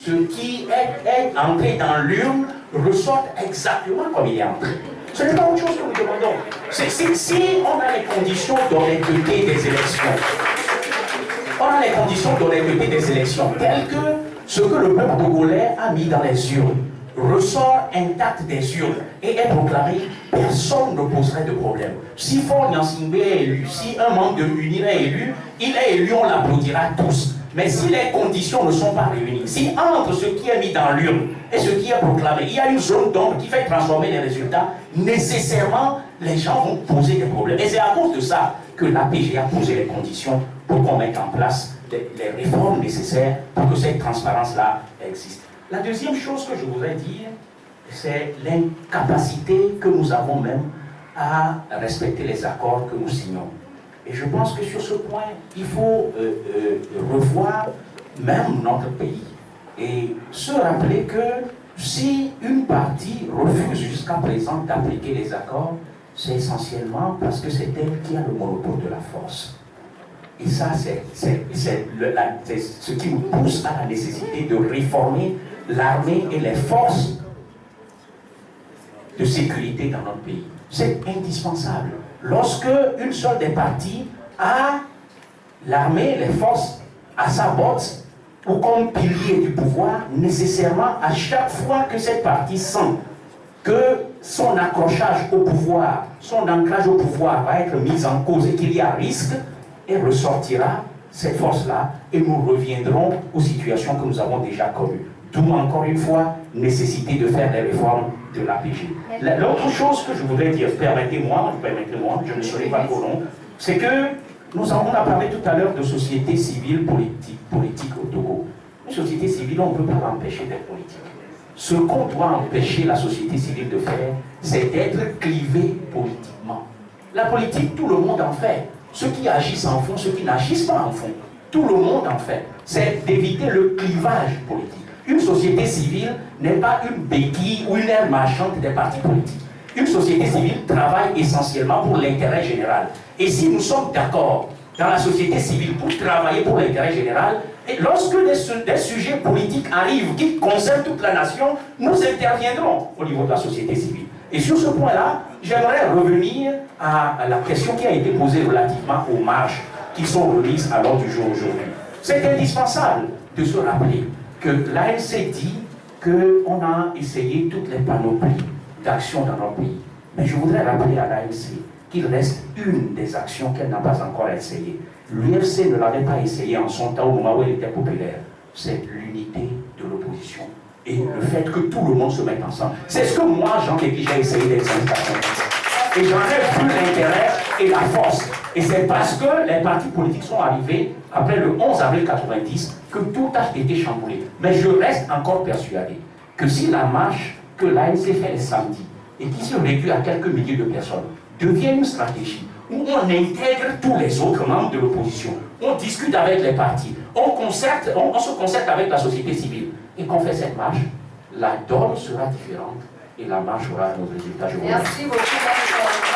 ce qui est entré dans l'urne ressorte exactement comme il est entré. Ce n'est pas autre chose que nous demandons. Si on a les conditions d'honnêteté des élections, telles que ce que le peuple togolais a mis dans les urnes ressort intact des urnes et est proclamé, personne ne poserait de problème. Si Faure Gnassingbé est élu, si un membre de l'UNIR est élu, il est élu, on l'applaudira tous. Mais si les conditions ne sont pas réunies, si entre ce qui est mis dans l'urne et ce qui est proclamé, il y a une zone d'ombre qui fait transformer les résultats, nécessairement, les gens vont poser des problèmes. Et c'est à cause de ça que l'APG a posé les conditions pour qu'on mette en place les réformes nécessaires pour que cette transparence-là existe. La deuxième chose que je voudrais dire, c'est l'incapacité que nous avons même à respecter les accords que nous signons. Et je pense que sur ce point, il faut revoir même notre pays et se rappeler que si une partie refuse jusqu'à présent d'appliquer les accords, c'est essentiellement parce que c'est elle qui a le monopole de la force. Et ça, c'est ce qui nous pousse à la nécessité de réformer l'armée et les forces de sécurité dans notre pays. C'est indispensable. Lorsque une seule des parties a l'armée, les forces à sa botte ou comme pilier du pouvoir, nécessairement, à chaque fois que cette partie sent que son accrochage au pouvoir, son ancrage au pouvoir va être mis en cause et qu'il y a risque, elle ressortira cette force-là et nous reviendrons aux situations que nous avons déjà connues. D'où encore une fois, nécessité de faire des réformes de l'APG. L'autre chose que je voudrais dire, permettez-moi, je ne serai pas trop long, c'est que on a parlé tout à l'heure de société civile politique au Togo. Une société civile, on ne peut pas l'empêcher d'être politique. Ce qu'on doit empêcher la société civile de faire, c'est d'être clivée politiquement. La politique, tout le monde en fait. Ceux qui agissent en font, ceux qui n'agissent pas en font. Tout le monde en fait. C'est d'éviter le clivage politique. Une société civile n'est pas une béquille ou une aire marchande des partis politiques. Une société civile travaille essentiellement pour l'intérêt général. Et si nous sommes d'accord dans la société civile pour travailler pour l'intérêt général, et lorsque des sujets politiques arrivent qui concernent toute la nation, nous interviendrons au niveau de la société civile. Et sur ce point-là, j'aimerais revenir à la question qui a été posée relativement aux marches qui sont remises à l'ordre du jour aujourd'hui. C'est indispensable de se rappeler que l'ANC dit qu'on a essayé toutes les panoplies d'actions dans notre pays. Mais je voudrais rappeler à l'ANC qu'il reste une des actions qu'elle n'a pas encore essayée. L'UFC ne l'avait pas essayé en son temps au moment où elle était populaire. C'est l'unité de l'opposition et le fait que tout le monde se mette ensemble. C'est ce que moi, Jean-Képi, j'ai essayé d'exercer. Et j'en ai vu l'intérêt et la force. Et c'est parce que les partis politiques sont arrivés après le 11 avril 90 que tout a été chamboulé. Mais je reste encore persuadé que si la marche que l'ANC fait les samedis et qui se réduit à quelques milliers de personnes devient une stratégie où on intègre tous les autres membres de l'opposition, on discute avec les partis, on se concerte avec la société civile et qu'on fait cette marche, la donne sera différente et la marche aura un autre résultat. Merci beaucoup.